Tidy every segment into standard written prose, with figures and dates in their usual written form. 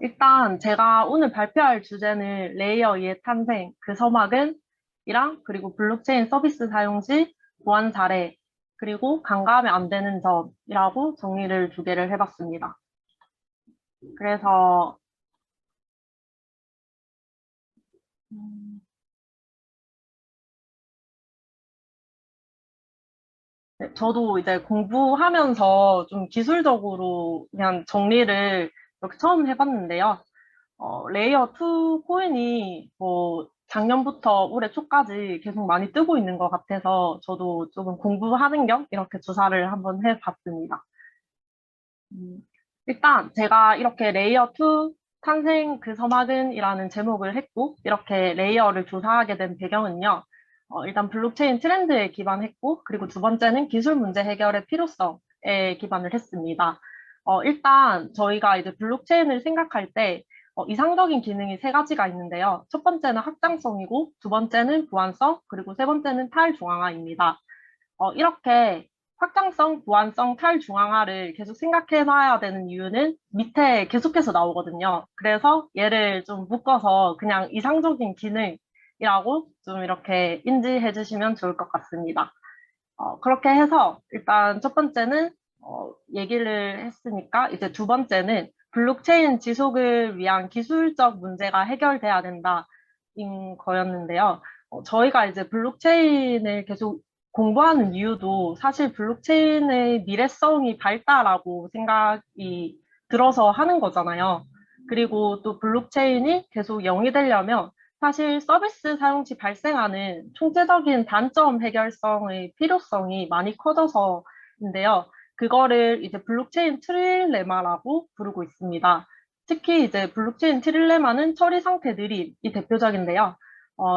일단 제가 오늘 발표할 주제는 레이어 2의 탄생, 그 서막은 이랑 그리고 블록체인 서비스 사용 시 보안 사례, 그리고 간과하면 안 되는 점이라고 정리를 두 개를 해봤습니다. 그래서 음, 네, 저도 이제 공부하면서 좀 기술적으로 그냥 정리를 이렇게 처음 해봤는데요. 레이어 2 코인이 뭐 작년부터 올해 초까지 계속 많이 뜨고 있는 것 같아서 저도 조금 공부하는 겸 이렇게 조사를 한번 해봤습니다. 음, 일단 제가 이렇게 레이어 2 탄생 그 서막은이라는 제목을 했고 이렇게 레이어를 조사하게 된 배경은요. 일단 블록체인 트렌드에 기반했고 그리고 두 번째는 기술 문제 해결의 필요성에 기반을 했습니다. 일단 저희가 이제 블록체인을 생각할 때 이상적인 기능이 세 가지가 있는데요. 첫 번째는 확장성이고 두 번째는 보안성 그리고 세 번째는 탈중앙화입니다. 이렇게 확장성, 보안성, 탈중앙화를 계속 생각해 놔야 되는 이유는 밑에 계속해서 나오거든요. 그래서 얘를 좀 묶어서 그냥 이상적인 기능이라고 좀 이렇게 인지해 주시면 좋을 것 같습니다. 그렇게 해서 일단 첫 번째는 얘기를 했으니까 이제 두 번째는 블록체인 지속을 위한 기술적 문제가 해결돼야 된다인 거였는데요. 저희가 이제 블록체인을 계속 공부하는 이유도 사실 블록체인의 미래성이 밝다라고 생각이 들어서 하는 거잖아요. 그리고 또 블록체인이 계속 0이 되려면 사실 서비스 사용 시 발생하는 총체적인 단점 해결성의 필요성이 많이 커져서인데요. 그거를 이제 블록체인 트릴레마라고 부르고 있습니다. 특히 이제 블록체인 트릴레마는 처리 상태 느림이 대표적인데요.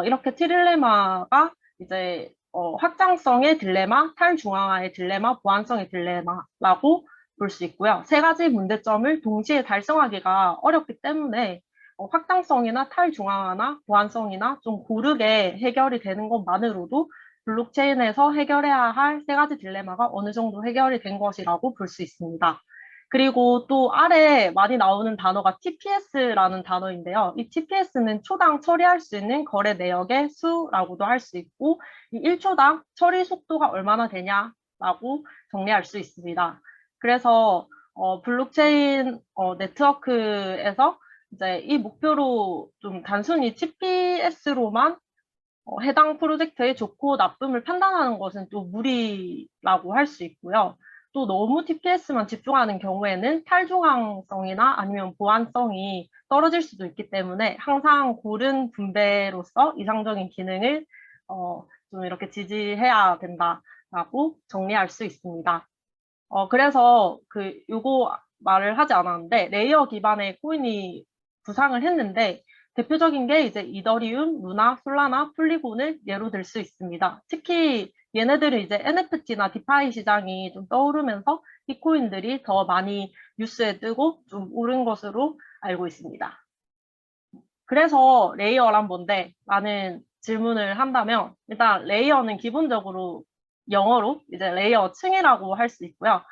이렇게 트릴레마가 이제 확장성의 딜레마, 탈중앙화의 딜레마, 보안성의 딜레마라고 볼 수 있고요. 세 가지 문제점을 동시에 달성하기가 어렵기 때문에 확장성이나 탈중앙화나 보안성이나 좀 고르게 해결이 되는 것만으로도 블록체인에서 해결해야 할 세 가지 딜레마가 어느 정도 해결이 된 것이라고 볼 수 있습니다. 그리고 또 아래 많이 나오는 단어가 TPS라는 단어인데요. 이 TPS는 초당 처리할 수 있는 거래 내역의 수라고도 할 수 있고, 이 1초당 처리 속도가 얼마나 되냐라고 정리할 수 있습니다. 그래서 블록체인 네트워크에서 이제 이 목표로 좀 단순히 TPS로만 해당 프로젝트의 좋고 나쁨을 판단하는 것은 또 무리라고 할 수 있고요. 또 너무 TPS만 집중하는 경우에는 탈중앙성이나 아니면 보안성이 떨어질 수도 있기 때문에 항상 고른 분배로서 이상적인 기능을 좀 이렇게 지지해야 된다라고 정리할 수 있습니다. 그래서 요거 말을 하지 않았는데, 레이어 기반의 코인이 부상을 했는데, 대표적인 게 이제 이더리움, 루나, 솔라나, 폴리곤을 예로 들 수 있습니다. 특히 얘네들은 이제 NFT나 디파이 시장이 좀 떠오르면서 이 코인들이 더 많이 뉴스에 뜨고 좀 오른 것으로 알고 있습니다. 그래서 레이어란 뭔데? 라는 질문을 한다면, 일단 레이어는 기본적으로 영어로 이제 레이어 층이라고 할 수 있고요.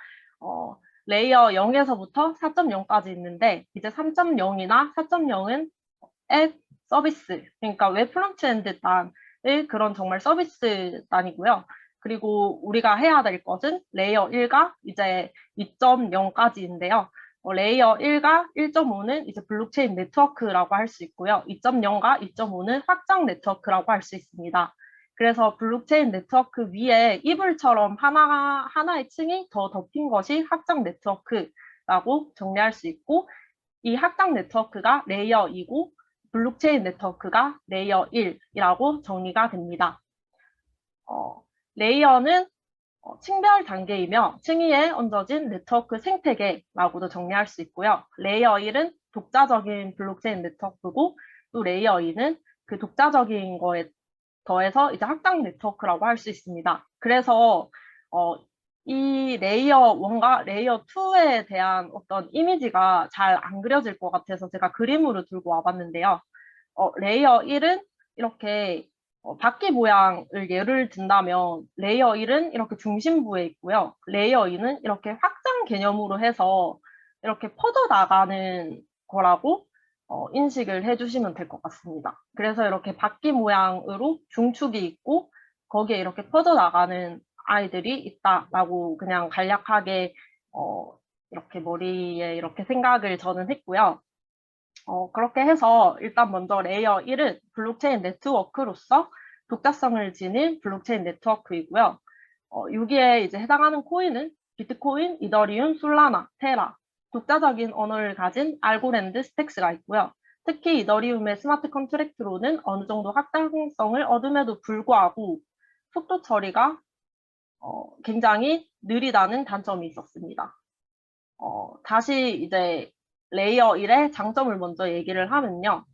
어, 레이어 0에서부터 4.0까지 있는데, 이제 3.0이나 4.0은 앱 서비스, 그러니까 웹 프론트엔드 단의 그런 정말 서비스 단이고요. 그리고 우리가 해야 될 것은 레이어 1과 이제 2.0까지인데요. 레이어 1과 1.5는 이제 블록체인 네트워크라고 할 수 있고요. 2.0과 2.5는 확장 네트워크라고 할 수 있습니다. 그래서 블록체인 네트워크 위에 이불처럼 하나의 층이 더 덮인 것이 확장 네트워크라고 정리할 수 있고, 이 확장 네트워크가 레이어 2고 블록체인 네트워크가 레이어 1이라고 정리가 됩니다. 어, 레이어는 층별 단계이며 층위에 얹어진 네트워크 생태계라고도 정리할 수 있고요. 레이어 1은 독자적인 블록체인 네트워크고 또 레이어 2는 그 독자적인 거에 더해서 이제 확장 네트워크라고 할 수 있습니다. 그래서 어, 이 레이어 1과 레이어 2에 대한 어떤 이미지가 잘 안 그려질 것 같아서 제가 그림으로 들고 와봤는데요. 레이어 1은 이렇게 바퀴 모양을 예를 든다면 레이어 1은 이렇게 중심부에 있고요. 레이어 2는 이렇게 확장 개념으로 해서 이렇게 퍼져 나가는 거라고 인식을 해주시면 될 것 같습니다. 그래서 이렇게 바퀴 모양으로 중축이 있고 거기에 이렇게 퍼져나가는 아이들이 있다라고 그냥 간략하게 이렇게 머리에 이렇게 생각을 저는 했고요. 그렇게 해서 일단 먼저 레이어 1은 블록체인 네트워크로서 독자성을 지닌 블록체인 네트워크이고요. 여기에 이제 해당하는 코인은 비트코인, 이더리움, 솔라나, 테라, 독자적인 언어를 가진 알고랜드, 스택스가 있고요. 특히 이더리움의 스마트 컨트랙트로는 어느 정도 확장성을 얻음에도 불구하고 속도 처리가 굉장히 느리다는 단점이 있었습니다. 다시 이제 레이어 1의 장점을 먼저 얘기를 하면요.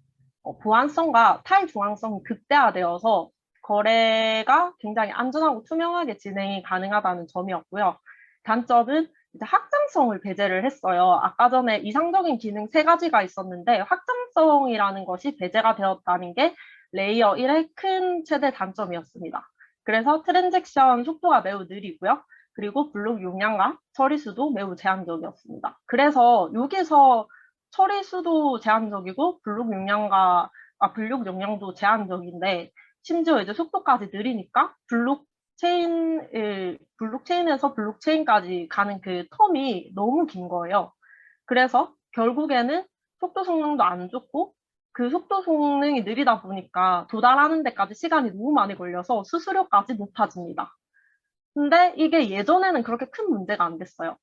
보안성과 탈중앙성이 극대화되어서 거래가 굉장히 안전하고 투명하게 진행이 가능하다는 점이었고요. 단점은 이제 확장성을 배제를 했어요. 아까 전에 이상적인 기능 세 가지가 있었는데 확장성이라는 것이 배제가 되었다는 게 레이어 1의 큰 최대 단점이었습니다. 그래서 트랜잭션 속도가 매우 느리고요. 그리고 블록 용량과 처리 수도 매우 제한적이었습니다. 그래서 여기서 처리 수도 제한적이고 블록 용량도 제한적인데 심지어 이제 속도까지 느리니까 블록체인에서 블록체인까지 가는 그 텀이 너무 긴 거예요. 그래서 결국에는 속도 성능도 안 좋고 그 속도 성능이 느리다 보니까 도달하는 데까지 시간이 너무 많이 걸려서 수수료까지 높아집니다. 근데 이게 예전에는 그렇게 큰 문제가 안 됐어요.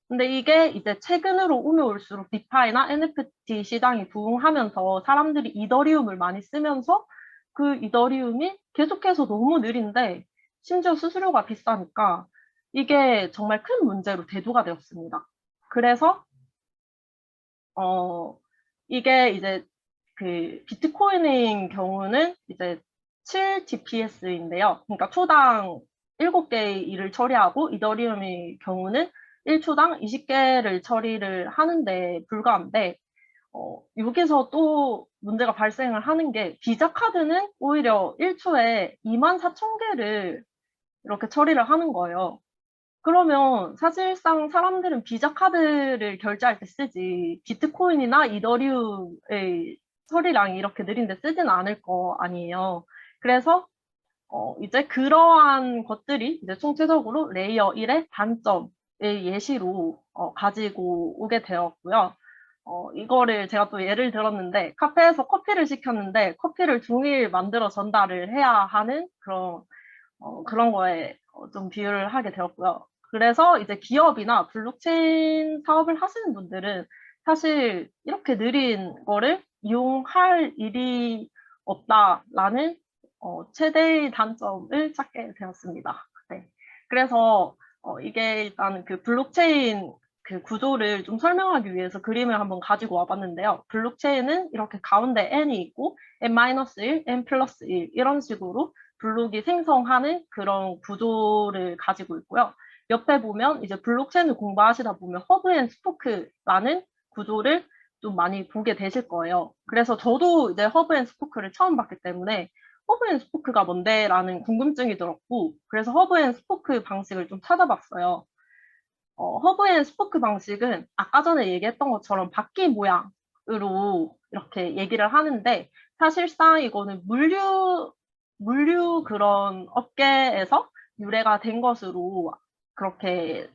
근데 이게 이제 최근으로 오면 올수록 디파이나 NFT 시장이 부흥하면서 사람들이 이더리움을 많이 쓰면서 그 이더리움이 계속해서 너무 느린데 심지어 수수료가 비싸니까 이게 정말 큰 문제로 대두가 되었습니다. 그래서 이게 이제 그 비트코인인 경우는 이제 7TPS인데요. 그러니까 초당 7개의 일을 처리하고 이더리움의 경우는 1초당 20개를 처리를 하는데 불과한데 여기서 또 문제가 발생을 하는 게 비자 카드는 오히려 1초에 24,000개를 이렇게 처리를 하는 거예요. 그러면 사실상 사람들은 비자 카드를 결제할 때 쓰지 비트코인이나 이더리움의 처리량이 이렇게 느린데 쓰진 않을 거 아니에요. 그래서 이제 그러한 것들이 이제 총체적으로 레이어 1의 단점의 예시로 가지고 오게 되었고요. 이거를 제가 또 예를 들었는데 카페에서 커피를 시켰는데 커피를 종일 만들어 전달을 해야 하는 그런 거에 좀 비유를 하게 되었고요. 그래서 이제 기업이나 블록체인 사업을 하시는 분들은 사실 이렇게 느린 거를 이용할 일이 없다라는 최대의 단점을 찾게 되었습니다. 네. 그래서 이게 일단 그 블록체인 그 구조를 좀 설명하기 위해서 그림을 한번 가지고 와봤는데요. 블록체인은 이렇게 가운데 n이 있고 n-1, n+1 이런 식으로 블록이 생성하는 그런 구조를 가지고 있고요. 옆에 보면 이제 블록체인을 공부하시다 보면 허브 앤 스포크라는 구조를 좀 많이 보게 되실 거예요. 그래서 저도 이제 허브 앤 스포크를 처음 봤기 때문에 허브 앤 스포크가 뭔데? 라는 궁금증이 들었고 그래서 허브 앤 스포크 방식을 좀 찾아봤어요. 허브 앤 스포크 방식은 아까 전에 얘기했던 것처럼 바퀴 모양으로 이렇게 얘기를 하는데 사실상 이거는 물류 그런 업계에서 유래가 된 것으로 그렇게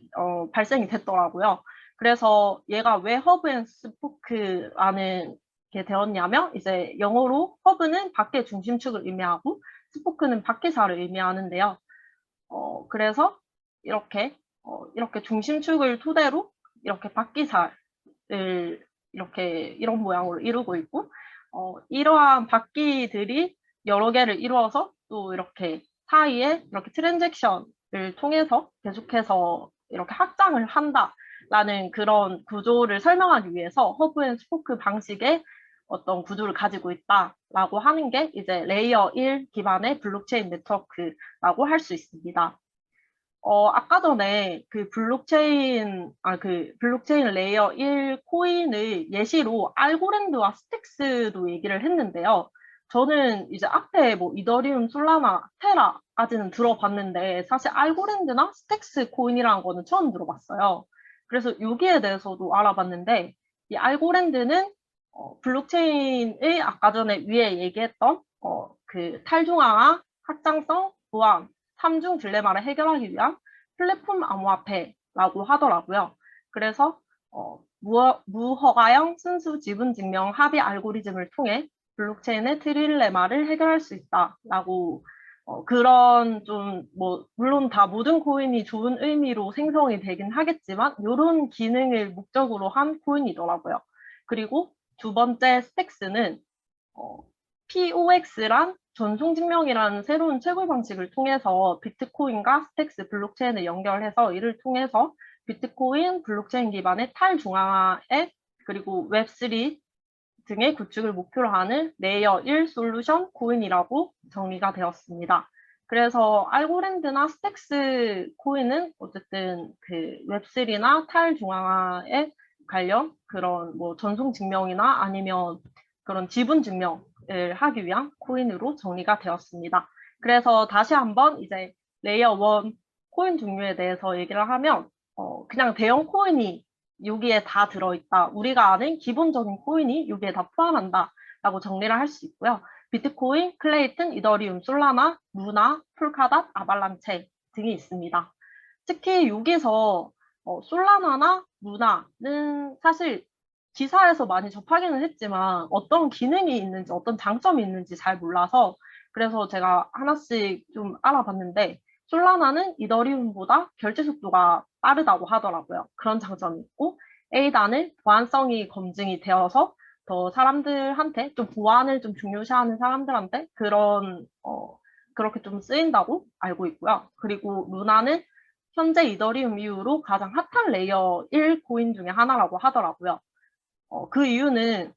발생이 됐더라고요. 그래서 얘가 왜 허브 앤 스포크라는 게 되었냐면 이제 영어로 허브는 바퀴 중심축을 의미하고 스포크는 바퀴살을 의미하는데요. 그래서 이렇게 중심축을 토대로 이렇게 바퀴살을 이런 모양으로 이루고 있고 이러한 바퀴들이 여러 개를 이루어서 또 이렇게 사이에 이렇게 트랜잭션을 통해서 계속해서 이렇게 확장을 한다라는 그런 구조를 설명하기 위해서 허브 앤 스포크 방식의 어떤 구조를 가지고 있다라고 하는 게 이제 레이어 1 기반의 블록체인 네트워크라고 할 수 있습니다. 아까 전에 그 블록체인 레이어 1 코인의 예시로 알고랜드와 스택스도 얘기를 했는데요. 저는 이제 앞에 뭐 이더리움, 솔라나, 테라까지는 들어봤는데 사실 알고랜드나 스택스 코인이라는 거는 처음 들어봤어요. 그래서 여기에 대해서도 알아봤는데 이 알고랜드는 블록체인의 아까 전에 위에 얘기했던 그 탈중앙화, 확장성, 보안, 삼중 딜레마를 해결하기 위한 플랫폼 암호화폐라고 하더라고요. 그래서 무허가형 순수 지분 증명 합의 알고리즘을 통해 블록체인의 트릴레마를 해결할 수 있다라고 그런 좀 뭐 물론 다 모든 코인이 좋은 의미로 생성이 되긴 하겠지만 이런 기능을 목적으로 한 코인이더라고요. 그리고 두 번째 스택스는 POX란 전송증명이라는 새로운 채굴 방식을 통해서 비트코인과 스택스 블록체인을 연결해서 이를 통해서 비트코인 블록체인 기반의 탈중앙화 앱 그리고 웹3 등의 구축을 목표로 하는 레이어 1 솔루션 코인이라고 정리가 되었습니다. 그래서 알고랜드나 스택스 코인은 어쨌든 그 웹3나 탈중앙화에 관련 그런 뭐 전송 증명이나 아니면 그런 지분 증명을 하기 위한 코인으로 정리가 되었습니다. 그래서 다시 한번 이제 레이어 1 코인 종류에 대해서 얘기를 하면 그냥 대형 코인이 여기에 다 들어있다. 우리가 아는 기본적인 코인이 여기에 다 포함한다. 라고 정리를 할 수 있고요. 비트코인, 클레이튼, 이더리움, 솔라나, 루나, 폴카닷, 아발란체 등이 있습니다. 특히 여기서 솔라나나 루나는 사실 기사에서 많이 접하기는 했지만 어떤 기능이 있는지 어떤 장점이 있는지 잘 몰라서 그래서 제가 하나씩 좀 알아봤는데 솔라나는 이더리움보다 결제 속도가 빠르다고 하더라고요. 그런 장점이 있고 에이다는 보안성이 검증이 되어서 더 사람들한테 좀 보안을 좀 중요시하는 사람들한테 그렇게 좀 쓰인다고 알고 있고요. 그리고 루나는 현재 이더리움 이후로 가장 핫한 레이어 1 코인 중에 하나라고 하더라고요. 그 이유는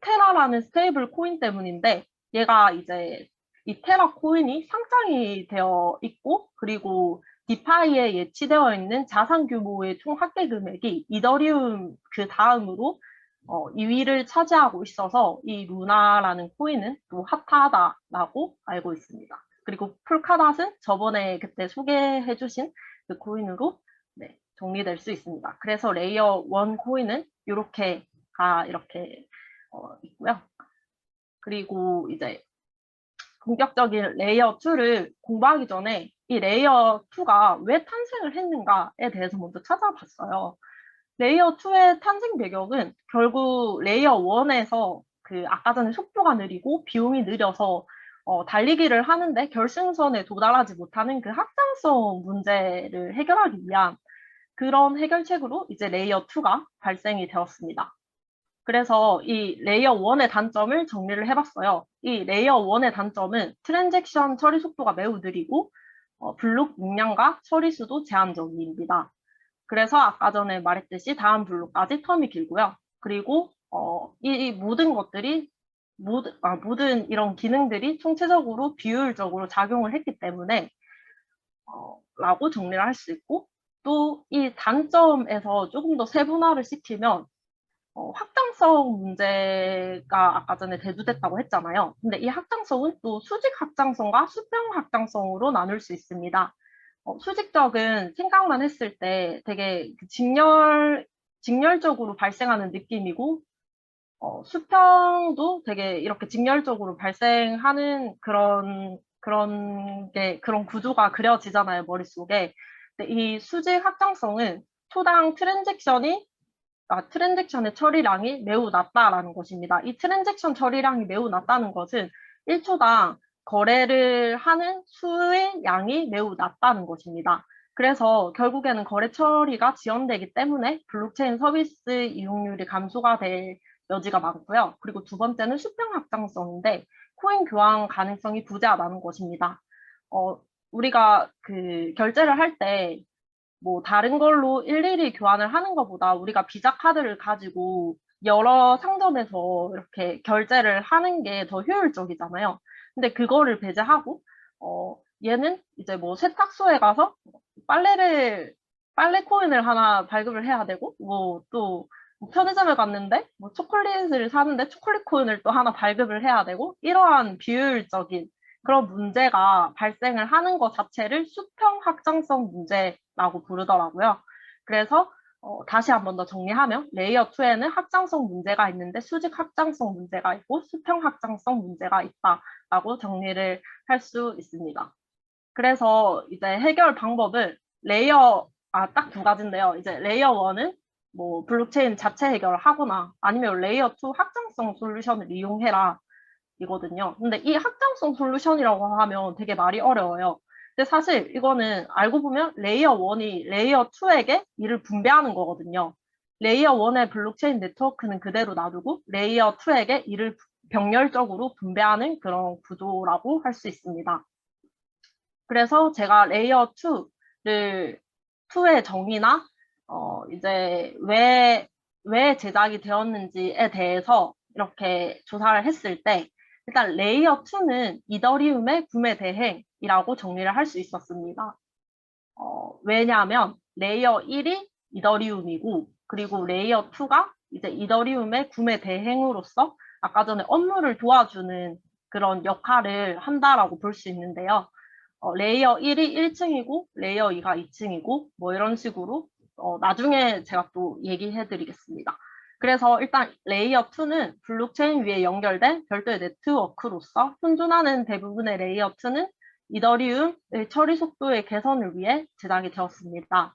테라라는 스테이블 코인 때문인데 얘가 이제 이 테라 코인이 상장이 되어 있고 그리고 디파이에 예치되어 있는 자산 규모의 총 합계 금액이 이더리움 그 다음으로 2위를 차지하고 있어서 이 루나라는 코인은 또 핫하다라고 알고 있습니다. 그리고 폴카닷은 저번에 그때 소개해주신 그 코인으로 네, 정리될 수 있습니다. 그래서 레이어 1 코인은 이렇게 있고요. 그리고 이제 본격적인 레이어 2를 공부하기 전에 이 레이어 2가 왜 탄생을 했는가에 대해서 먼저 찾아봤어요. 레이어 2의 탄생 배경은 결국 레이어 1에서 그 아까 전에 속도가 느리고 비용이 느려서 달리기를 하는데 결승선에 도달하지 못하는 그 확장성 문제를 해결하기 위한 그런 해결책으로 이제 레이어 2가 발생이 되었습니다. 그래서 이 레이어 1의 단점을 정리를 해봤어요. 이 레이어 1의 단점은 트랜잭션 처리 속도가 매우 느리고 블록 용량과 처리 수도 제한적입니다. 그래서 아까 전에 말했듯이 다음 블록까지 텀이 길고요. 그리고 이 모든 것들이 모든 이런 기능들이 총체적으로 비효율적으로 작용을 했기 때문에 라고 정리를 할 수 있고 또 이 단점에서 조금 더 세분화를 시키면 확장성 문제가 아까 전에 대두됐다고 했잖아요. 근데 이 확장성은 또 수직 확장성과 수평 확장성으로 나눌 수 있습니다. 수직적은 생각만 했을 때 되게 직렬적으로 발생하는 느낌이고, 수평도 되게 이렇게 직렬적으로 발생하는 그런 구조가 그려지잖아요, 머릿속에. 근데 이 수직 확장성은 초당 트랜잭션의 처리량이 매우 낮다라는 것입니다. 이 트랜잭션 처리량이 매우 낮다는 것은 1초당 거래를 하는 수의 양이 매우 낮다는 것입니다. 그래서 결국에는 거래 처리가 지연되기 때문에 블록체인 서비스 이용률이 감소가 될 여지가 많고요. 그리고 두 번째는 수평 확장성인데 코인 교환 가능성이 부재하다는 것입니다. 우리가 그 결제를 할때 뭐 다른 걸로 일일이 교환을 하는 것보다 우리가 비자 카드를 가지고 여러 상점에서 이렇게 결제를 하는 게 더 효율적이잖아요. 근데 그거를 배제하고 얘는 이제 뭐 세탁소에 가서 빨래 코인을 하나 발급을 해야 되고 뭐 또 편의점에 갔는데 뭐 초콜릿을 사는데 초콜릿 코인을 또 하나 발급을 해야 되고 이러한 비효율적인 그런 문제가 발생을 하는 것 자체를 수평 확장성 문제라고 부르더라고요. 그래서 다시 한 번 더 정리하면 레이어 2에는 확장성 문제가 있는데 수직 확장성 문제가 있고 수평 확장성 문제가 있다라고 정리를 할 수 있습니다. 그래서 이제 해결 방법은 딱 두 가지인데요. 이제 레이어 1은 뭐 블록체인 자체 해결을 하거나 아니면 레이어 2 확장성 솔루션을 이용해라 이거든요. 근데 이 확장성 솔루션이라고 하면 되게 말이 어려워요. 근데 사실 이거는 알고 보면 레이어 1이 레이어 2에게 일을 분배하는 거거든요. 레이어 1의 블록체인 네트워크는 그대로 놔두고 레이어 2에게 일을 병렬적으로 분배하는 그런 구조라고 할 수 있습니다. 그래서 제가 레이어 2의 정의나 이제 왜 제작이 되었는지에 대해서 이렇게 조사를 했을 때 일단 레이어 2는 이더리움의 구매 대행이라고 정리를 할 수 있었습니다. 왜냐하면 레이어 1이 이더리움이고 그리고 레이어 2가 이제 이더리움의 구매 대행으로서 아까 전에 업무를 도와주는 그런 역할을 한다라고 볼 수 있는데요. 레이어 1이 1층이고 레이어 2가 2층이고 뭐 이런 식으로 나중에 제가 또 얘기해 드리겠습니다. 그래서 일단 레이어 2는 블록체인 위에 연결된 별도의 네트워크로서 현존하는 대부분의 레이어 2는 이더리움의 처리 속도의 개선을 위해 제작이 되었습니다.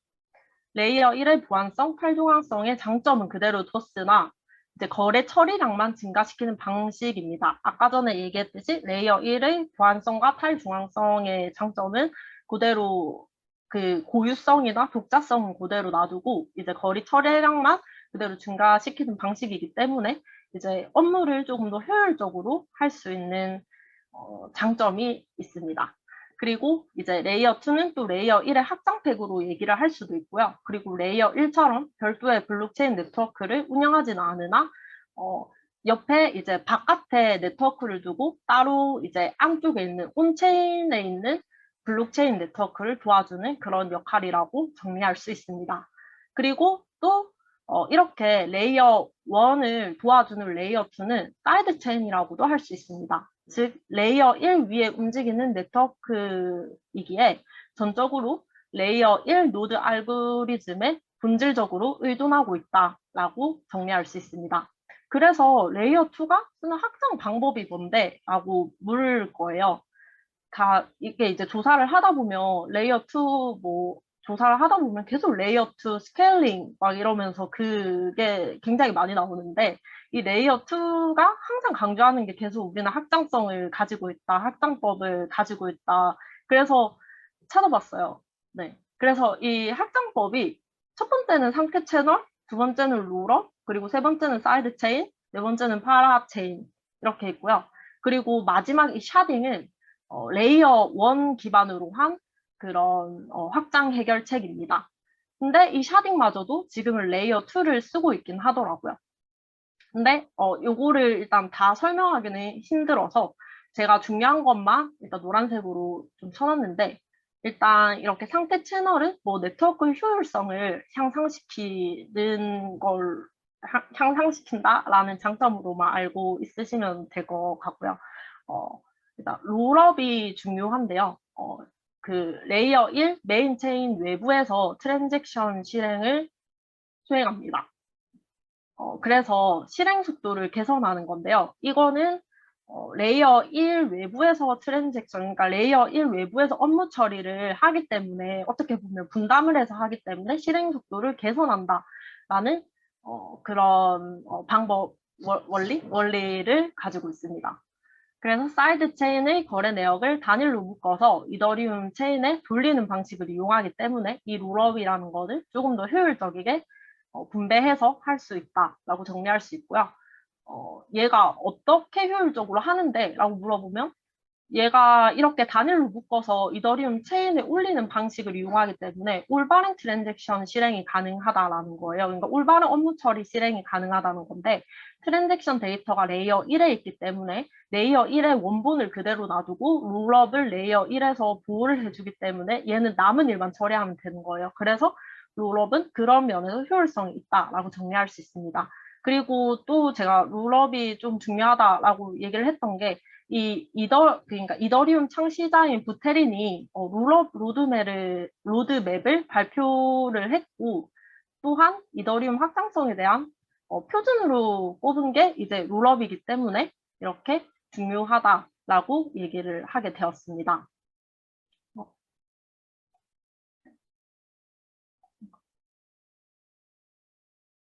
레이어 1의 보안성, 탈중앙성의 장점은 그대로 뒀으나 이제 거래 처리량만 증가시키는 방식입니다. 아까 전에 얘기했듯이 레이어 1의 보안성과 탈중앙성의 장점은 그대로 그 고유성이나 독자성은 그대로 놔두고 이제 거래 처리량만 그대로 증가시키는 방식이기 때문에 이제 업무를 조금 더 효율적으로 할 수 있는 장점이 있습니다. 그리고 이제 레이어 2는 또 레이어 1의 확장팩으로 얘기를 할 수도 있고요. 그리고 레이어 1처럼 별도의 블록체인 네트워크를 운영하지는 않으나 옆에 이제 바깥에 네트워크를 두고 따로 이제 안쪽에 있는 온체인에 있는 블록체인 네트워크를 도와주는 그런 역할이라고 정리할 수 있습니다. 그리고 또 이렇게 레이어 1을 도와주는 레이어 2는 사이드 체인이라고도 할 수 있습니다. 즉 레이어 1 위에 움직이는 네트워크이기에 전적으로 레이어 1 노드 알고리즘에 본질적으로 의존하고 있다라고 정리할 수 있습니다. 그래서 레이어 2가 쓰는 확장 방법이 뭔데? 라고 물을 거예요. 이게 이제 조사를 하다 보면 레이어 2 뭐 조사를 하다 보면 계속 레이어 2 스케일링 막 이러면서 그게 굉장히 많이 나오는데 이 레이어 2가 항상 강조하는 게 계속 우리는 확장성을 가지고 있다, 확장법을 가지고 있다. 그래서 찾아봤어요. 네. 그래서 이 확장법이 첫 번째는 상태 채널, 두 번째는 롤업, 그리고 세 번째는 사이드 체인, 네 번째는 파라 체인 이렇게 있고요. 그리고 마지막 이 샤딩은 레이어 1 기반으로 한 그런 확장 해결책입니다. 근데 이 샤딩마저도 지금은 레이어 2를 쓰고 있긴 하더라고요. 근데 요거를 일단 다 설명하기는 힘들어서 제가 중요한 것만 일단 노란색으로 좀 쳐놨는데 일단 이렇게 상태 채널은 뭐 네트워크 효율성을 향상시킨다라는 장점으로만 알고 있으시면 될 것 같고요. 일단 롤업이 중요한데요. 그 레이어 1 메인 체인 외부에서 트랜잭션 실행을 수행합니다. 그래서 실행 속도를 개선하는 건데요. 이거는 레이어 1 외부에서 트랜잭션, 그러니까 레이어 1 외부에서 업무 처리를 하기 때문에 어떻게 보면 분담을 해서 하기 때문에 실행 속도를 개선한다라는 그런 방법 원리를 가지고 있습니다. 그래서 사이드 체인의 거래 내역을 단일로 묶어서 이더리움 체인에 돌리는 방식을 이용하기 때문에 이 롤업이라는 것을 조금 더 효율적이게 분배해서 할 수 있다라고 정리할 수 있고요. 얘가 어떻게 효율적으로 하는데? 라고 물어보면 얘가 이렇게 단일로 묶어서 이더리움 체인에 올리는 방식을 이용하기 때문에 올바른 트랜잭션 실행이 가능하다라는 거예요. 그러니까 올바른 업무 처리 실행이 가능하다는 건데 트랜잭션 데이터가 레이어 1에 있기 때문에 레이어 1의 원본을 그대로 놔두고 롤업을 레이어 1에서 보호를 해주기 때문에 얘는 남은 일만 처리하면 되는 거예요. 그래서 롤업은 그런 면에서 효율성이 있다라고 정리할 수 있습니다. 그리고 또 제가 롤업이 좀 중요하다라고 얘기를 했던 게 그러니까 이더리움 창시자인 부테린이 롤업 로드맵을 발표를 했고 또한 이더리움 확장성에 대한 표준으로 꼽은 게 이제 롤업이기 때문에 이렇게 중요하다라고 얘기를 하게 되었습니다.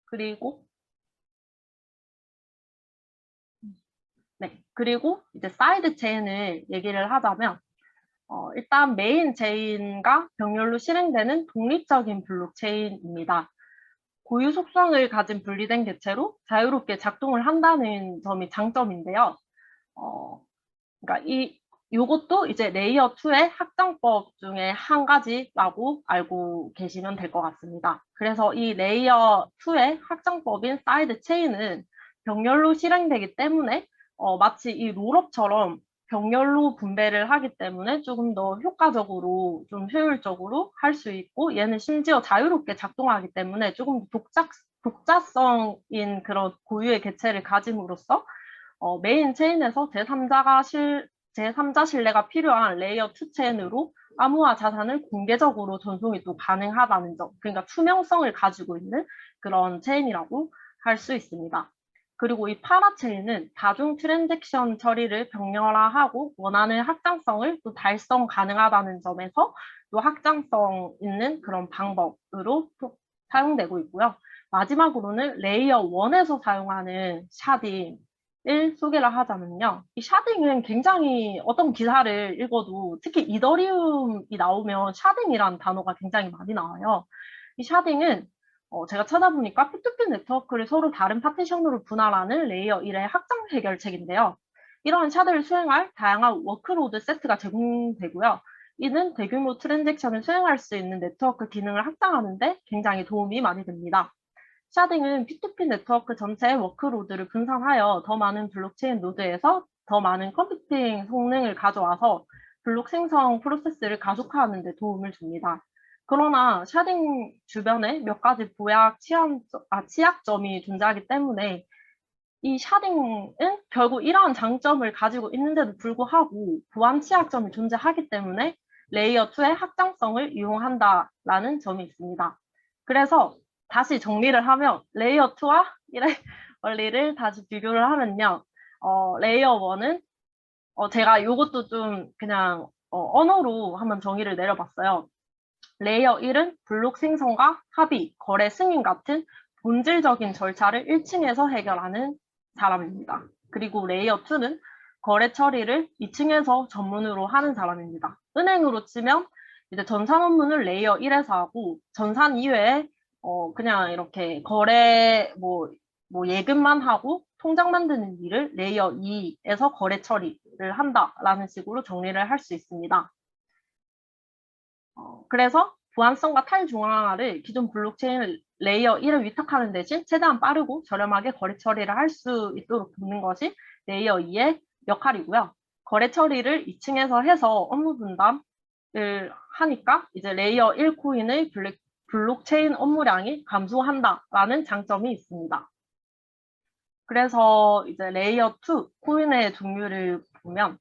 그리고 그리고 이제 사이드 체인을 얘기를 하자면 일단 메인 체인과 병렬로 실행되는 독립적인 블록체인입니다. 고유 속성을 가진 분리된 개체로 자유롭게 작동을 한다는 점이 장점인데요. 그러니까 요것도 이제 레이어 2의 확장법 중에 한 가지라고 알고 계시면 될 것 같습니다. 그래서 이 레이어 2의 확장법인 사이드 체인은 병렬로 실행되기 때문에 마치 이 롤업처럼 병렬로 분배를 하기 때문에 조금 더 효과적으로 좀 효율적으로 할 수 있고 얘는 심지어 자유롭게 작동하기 때문에 조금 독자성인 그런 고유의 개체를 가짐으로써 메인 체인에서 제3자 신뢰가 필요한 레이어 2 체인으로 암호화 자산을 공개적으로 전송이 또 가능하다는 점, 그러니까 투명성을 가지고 있는 그런 체인이라고 할 수 있습니다. 그리고 이 파라 체인은 다중 트랜잭션 처리를 병렬화하고 원하는 확장성을 또 달성 가능하다는 점에서 또 확장성 있는 그런 방법으로 또 사용되고 있고요. 마지막으로는 레이어 1에서 사용하는 샤딩 을 소개를 하자면요. 이 샤딩은 굉장히 어떤 기사를 읽어도 특히 이더리움이 나오면 샤딩이라는 단어가 굉장히 많이 나와요. 이 샤딩은 제가 찾아보니까 P2P 네트워크를 서로 다른 파티션으로 분할하는 레이어 1의 확장 해결책인데요. 이러한 샤드를 수행할 다양한 워크로드 세트가 제공되고요. 이는 대규모 트랜잭션을 수행할 수 있는 네트워크 기능을 확장하는 데 굉장히 도움이 많이 됩니다. 샤딩은 P2P 네트워크 전체의 워크로드를 분산하여 더 많은 블록체인 노드에서 더 많은 컴퓨팅 성능을 가져와서 블록 생성 프로세스를 가속화하는 데 도움을 줍니다. 그러나 샤딩 주변에 몇 가지 취약점이 존재하기 때문에 이 샤딩은 결국 이러한 장점을 가지고 있는데도 불구하고 보안 취약점이 존재하기 때문에 레이어 2의 확장성을 이용한다라는 점이 있습니다. 그래서 다시 정리를 하면 레이어 2와 1의 원리를 다시 비교를 하면요. 레이어 1은 제가 이것도 좀 그냥 언어로 한번 정의를 내려봤어요. 레이어 1은 블록 생성과 합의, 거래 승인 같은 본질적인 절차를 1층에서 해결하는 사람입니다. 그리고 레이어 2는 거래 처리를 2층에서 전문으로 하는 사람입니다. 은행으로 치면 이제 전산 업무는 레이어 1에서 하고 전산 이외에 그냥 이렇게 거래 뭐 예금만 하고 통장 만드는 일을 레이어 2에서 거래 처리를 한다라는 식으로 정리를 할 수 있습니다. 그래서 보안성과 탈중앙화를 기존 블록체인 레이어 1을 위탁하는 대신 최대한 빠르고 저렴하게 거래 처리를 할 수 있도록 돕는 것이 레이어 2의 역할이고요. 거래 처리를 2층에서 해서 업무 분담을 하니까 이제 레이어 1 코인의 블록체인 업무량이 감소한다라는 장점이 있습니다. 그래서 이제 레이어 2 코인의 종류를 보면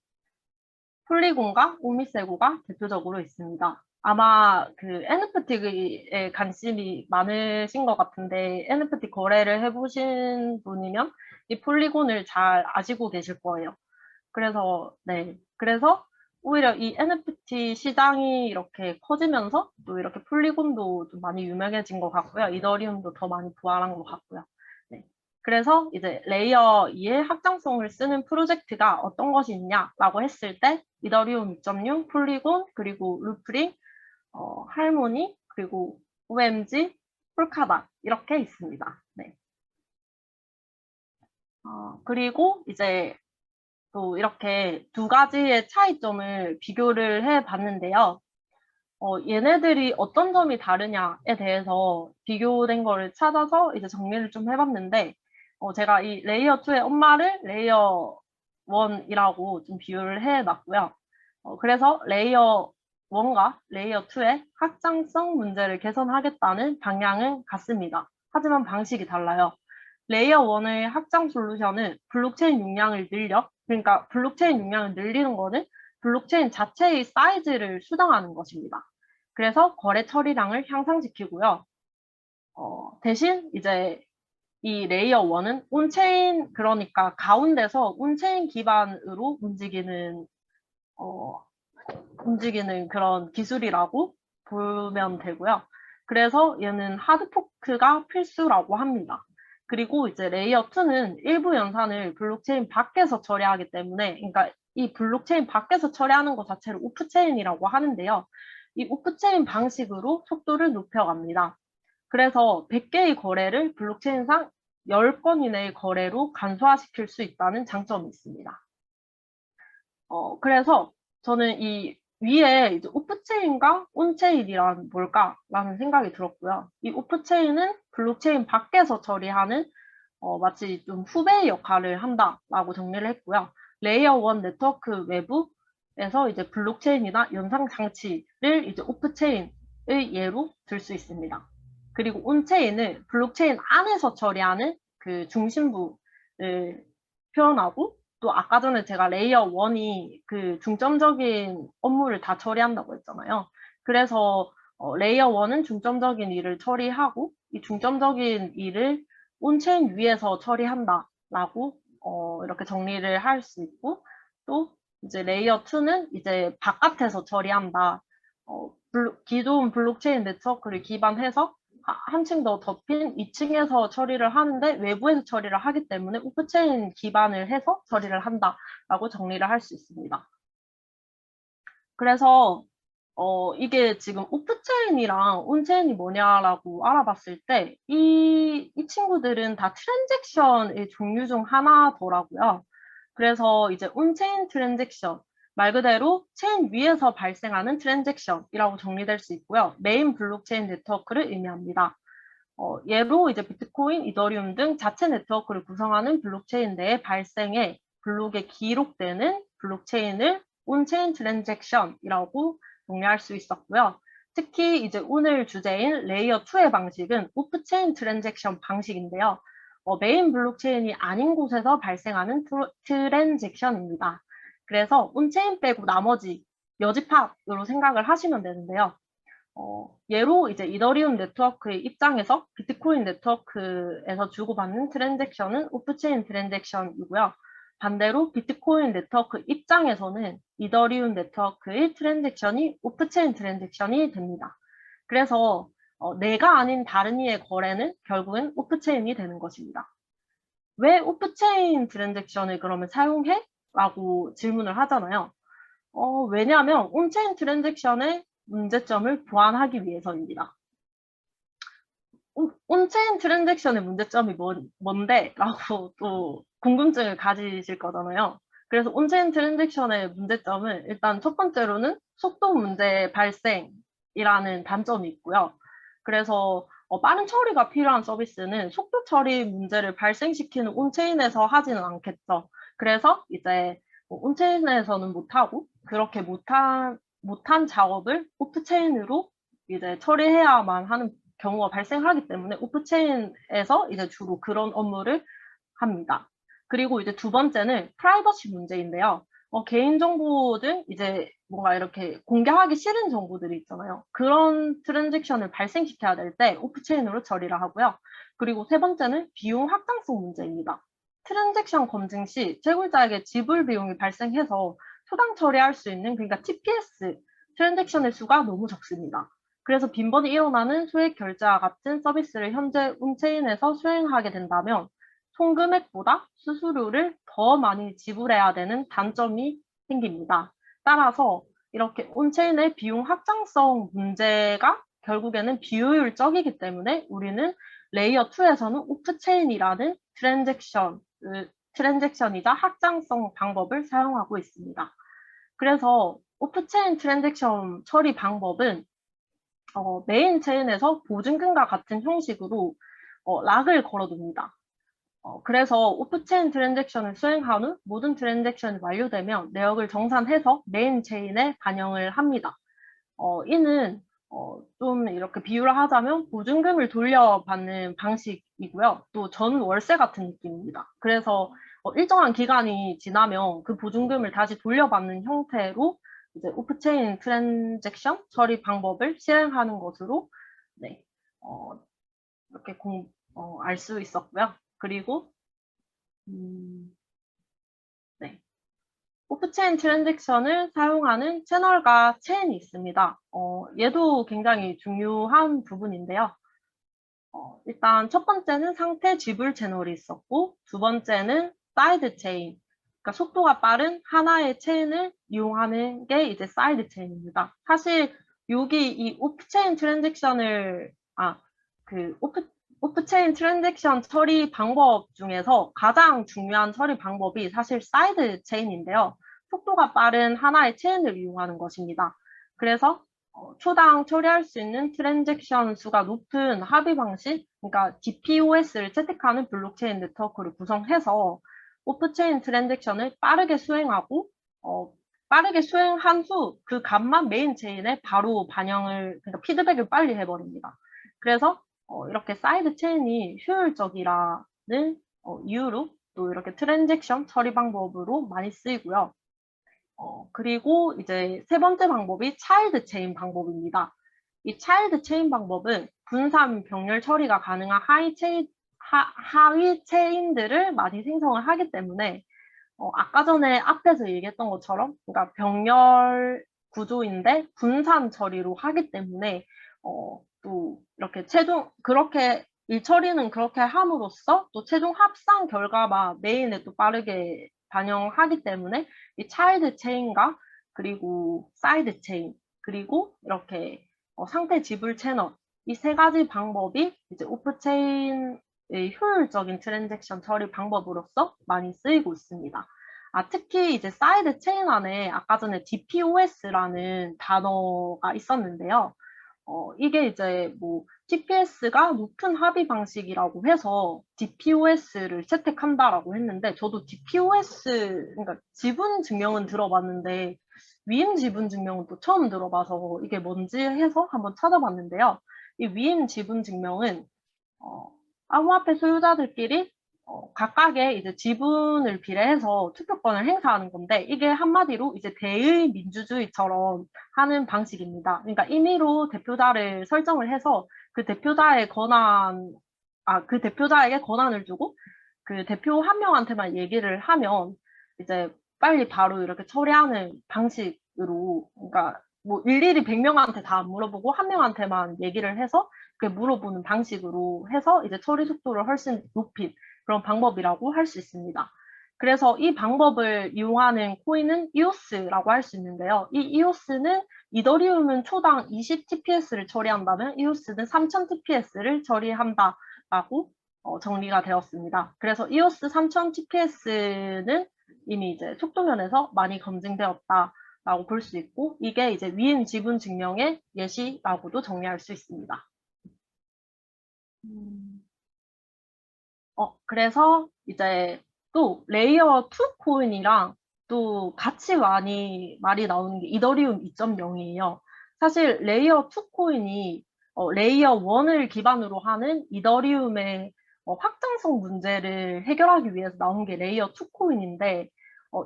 폴리곤과 오미세고가 대표적으로 있습니다. 아마 그 NFT에 관심이 많으신 것 같은데 NFT 거래를 해보신 분이면 이 폴리곤을 잘 아시고 계실 거예요. 그래서 그래서 오히려 이 NFT 시장이 이렇게 커지면서 또 이렇게 폴리곤도 좀 많이 유명해진 것 같고요. 이더리움도 더 많이 부활한 것 같고요. 네. 그래서 이제 레이어 2의 확장성을 쓰는 프로젝트가 어떤 것이 있냐라고 했을 때 이더리움 2.6, 폴리곤, 그리고 루프링, 할모니, 그리고 OMG, 폴카다 이렇게 있습니다. 네. 그리고 이제 또 이렇게 두 가지의 차이점을 비교를 해 봤는데요. 얘네들이 어떤 점이 다르냐에 대해서 비교된 거를 찾아서 이제 정리를 좀 해봤는데, 제가 이 레이어 2의 엄마를 레이어 1이라고 좀 비교를 해 놨고요. 그래서 레이어 1과 레이어 2의 확장성 문제를 개선하겠다는 방향은 같습니다. 하지만 방식이 달라요. 레이어 1의 확장 솔루션은 블록체인 용량을 그러니까 블록체인 용량을 늘리는 거는 블록체인 자체의 사이즈를 수정하는 것입니다. 그래서 거래 처리량을 향상시키고요. 대신 이제 이 레이어 1은 온체인, 그러니까 가운데서 온체인 기반으로 어, 움직이는 그런 기술이라고 보면 되고요. 그래서 얘는 하드포크가 필수라고 합니다. 그리고 이제 레이어 2는 일부 연산을 블록체인 밖에서 처리하기 때문에, 그러니까 이 블록체인 밖에서 처리하는 것 자체를 오프체인이라고 하는데요. 이 오프체인 방식으로 속도를 높여갑니다. 그래서 100개의 거래를 블록체인상 10건 이내의 거래로 간소화시킬 수 있다는 장점이 있습니다. 그래서 저는 이 위에 이제 오프체인과 온체인이란 뭘까라는 생각이 들었고요. 이 오프체인은 블록체인 밖에서 처리하는 마치 좀 후배의 역할을 한다라고 정리를 했고요. 레이어 1 네트워크 외부에서 이제 블록체인이나 연상 장치를 이제 오프체인의 예로 들 수 있습니다. 그리고 온체인은 블록체인 안에서 처리하는 그 중심부를 표현하고, 또 아까 전에 제가 레이어 1이 그 중점적인 업무를 다 처리한다고 했잖아요. 그래서 레이어 1은 중점적인 일을 처리하고 이 중점적인 일을 온체인 위에서 처리한다라고 이렇게 정리를 할 수 있고, 또 이제 레이어 2는 이제 바깥에서 처리한다. 기존 블록체인 네트워크를 기반해서 한층 더 덮인 2층에서 처리를 하는데 외부에서 처리를 하기 때문에 오프체인 기반을 해서 처리를 한다라고 정리를 할 수 있습니다. 그래서 이게 지금 오프체인이랑 온체인이 뭐냐라고 알아봤을 때 이 친구들은 다 트랜잭션의 종류 중 하나더라고요. 그래서 이제 온체인 트랜잭션, 말 그대로 체인 위에서 발생하는 트랜잭션이라고 정리될 수 있고요. 메인 블록체인 네트워크를 의미합니다. 예로 이제 비트코인, 이더리움 등 자체 네트워크를 구성하는 블록체인 내의 발생에 블록에 기록되는 블록체인을 온체인 트랜잭션이라고 정리할 수 있었고요. 특히 이제 오늘 주제인 레이어 2의 방식은 오프체인 트랜잭션 방식인데요. 메인 블록체인이 아닌 곳에서 발생하는 트랜잭션입니다. 그래서 온체인 빼고 나머지 여지팝으로 생각을 하시면 되는데요. 예로 이제 이더리움 네트워크의 입장에서 비트코인 네트워크에서 주고받는 트랜잭션은 오프체인 트랜잭션이고요. 반대로 비트코인 네트워크 입장에서는 이더리움 네트워크의 트랜잭션이 오프체인 트랜잭션이 됩니다. 그래서 내가 아닌 다른 이의 거래는 결국엔 오프체인이 되는 것입니다. 왜 오프체인 트랜잭션을 그러면 사용해? 라고 질문을 하잖아요. 왜냐하면 온체인 트랜잭션의 문제점을 보완하기 위해서입니다. 온체인 트랜잭션의 문제점이 뭔데? 라고 또 궁금증을 가지실 거잖아요. 그래서 온체인 트랜잭션의 문제점은 일단 첫 번째로는 속도 문제 발생이라는 단점이 있고요. 그래서 빠른 처리가 필요한 서비스는 속도 처리 문제를 발생시키는 온체인에서 하지는 않겠죠. 그래서 이제 온체인에서는 못하고 그렇게 못한 작업을 오프체인으로 이제 처리해야만 하는 경우가 발생하기 때문에 오프체인에서 이제 주로 그런 업무를 합니다. 그리고 이제 두 번째는 프라이버시 문제인데요. 개인정보 등 이제 뭔가 이렇게 공개하기 싫은 정보들이 있잖아요. 그런 트랜잭션을 발생시켜야 될 때 오프체인으로 처리를 하고요. 그리고 세 번째는 비용 확장성 문제입니다. 트랜잭션 검증 시 채굴자에게 지불 비용이 발생해서 초당 처리할 수 있는, 그러니까 TPS, 트랜잭션의 수가 너무 적습니다. 그래서 빈번히 일어나는 소액 결제와 같은 서비스를 현재 온체인에서 수행하게 된다면 총금액보다 수수료를 더 많이 지불해야 되는 단점이 생깁니다. 따라서 이렇게 온체인의 비용 확장성 문제가 결국에는 비효율적이기 때문에 우리는 레이어 2에서는 오프체인이라는 트랜잭션이자 확장성 방법을 사용하고 있습니다. 그래서 오프체인 트랜잭션 처리 방법은 메인 체인에서 보증금과 같은 형식으로 락을 걸어둡니다. 그래서 오프체인 트랜잭션을 수행한 후 모든 트랜잭션이 완료되면 내역을 정산해서 메인 체인에 반영을 합니다. 이는 좀 이렇게 비유를 하자면 보증금을 돌려받는 방식이고요. 또 전 월세 같은 느낌입니다. 그래서 일정한 기간이 지나면 그 보증금을 다시 돌려받는 형태로 이제 오프체인 트랜잭션 처리 방법을 실행하는 것으로 네, 이렇게 알 수 있었고요. 그리고 네. 오프체인 트랜잭션을 사용하는 채널과 체인이 있습니다. 얘도 굉장히 중요한 부분인데요. 일단 첫 번째는 상태 지불 채널이 있었고, 두 번째는 사이드 체인. 그러니까 속도가 빠른 하나의 체인을 이용하는 게 이제 사이드 체인입니다. 사실 여기 이 오프체인 트랜잭션을, 오프체인 트랜잭션 처리 방법 중에서 가장 중요한 처리 방법이 사실 사이드 체인인데요. 속도가 빠른 하나의 체인을 이용하는 것입니다. 그래서 초당 처리할 수 있는 트랜잭션 수가 높은 합의 방식, 그러니까 DPoS를 채택하는 블록체인 네트워크를 구성해서 오프체인 트랜잭션을 빠르게 수행하고, 빠르게 수행한 후 그 값만 메인 체인에 바로 그러니까 피드백을 빨리 해버립니다. 그래서 이렇게 사이드 체인이 효율적이라는 이유로 또 이렇게 트랜잭션 처리 방법으로 많이 쓰이고요. 그리고 이제 세 번째 방법이 차일드 체인 방법입니다. 이 차일드 체인 방법은 분산 병렬 처리가 가능한 하위 체인들을 많이 생성을 하기 때문에 아까 전에 앞에서 얘기했던 것처럼 그러니까 병렬 구조인데 분산 처리로 하기 때문에 또 이렇게 그렇게 일 처리는 그렇게 함으로써 또 최종 합산 결과만 메인에 또 빠르게 반영하기 때문에 이 차일드 체인과 그리고 사이드 체인 그리고 이렇게 상태 지불 채널 이 세 가지 방법이 이제 오프체인의 효율적인 트랜잭션 처리 방법으로서 많이 쓰이고 있습니다. 특히 이제 사이드 체인 안에 아까 전에 DPoS라는 단어가 있었는데요. 이게 이제 뭐 TPS가 높은 합의 방식이라고 해서 DPoS를 채택한다라고 했는데 저도 DPoS 그러니까 지분 증명은 들어봤는데 위임 지분 증명은 또 처음 들어봐서 이게 뭔지 해서 한번 찾아봤는데요. 이 위임 지분 증명은 암호화폐 소유자들끼리 각각의 이제 지분을 비례해서 투표권을 행사하는 건데 이게 한마디로 이제 대의 민주주의처럼 하는 방식입니다. 그러니까 임의로 대표자를 설정을 해서 그 그 대표자에게 권한을 주고 그 대표 한 명한테만 얘기를 하면 이제 빨리 바로 이렇게 처리하는 방식으로 그러니까 뭐 일일이 100명한테 다 안 물어보고 한 명한테만 얘기를 해서 그 물어보는 방식으로 해서 이제 처리 속도를 훨씬 높인 그런 방법이라고 할 수 있습니다. 그래서 이 방법을 이용하는 코인은 EOS라고 할 수 있는데요. 이 EOS는 이더리움은 초당 20TPS를 처리한다면 EOS는 3000TPS를 처리한다라고 정리가 되었습니다. 그래서 EOS 3000TPS는 이미 이제 속도면에서 많이 검증되었다라고 볼 수 있고 이게 이제 위임 지분 증명의 예시라고도 정리할 수 있습니다. 그래서 이제 또 레이어 2 코인이랑 또 같이 많이 말이 나오는 게 이더리움 2.0이에요. 사실 레이어 2 코인이 레이어 1을 기반으로 하는 이더리움의 확장성 문제를 해결하기 위해서 나온 게 레이어 2 코인인데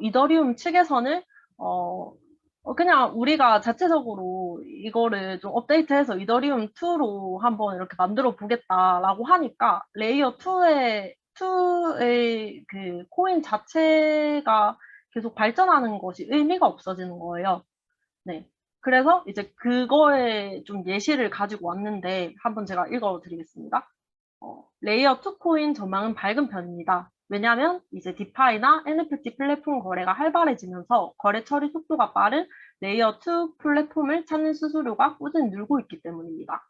이더리움 측에서는 그냥 우리가 자체적으로 이거를 좀 업데이트해서 이더리움 2로 한번 이렇게 만들어 보겠다라고 하니까 레이어 2의 그 코인 자체가 계속 발전하는 것이 의미가 없어지는 거예요. 네. 그래서 이제 그거에 좀 예시를 가지고 왔는데 한번 제가 읽어 드리겠습니다. 레이어 2 코인 전망은 밝은 편입니다. 왜냐하면 이제 디파이나 NFT 플랫폼 거래가 활발해지면서 거래 처리 속도가 빠른 레이어 2 플랫폼을 찾는 수수료가 꾸준히 늘고 있기 때문입니다.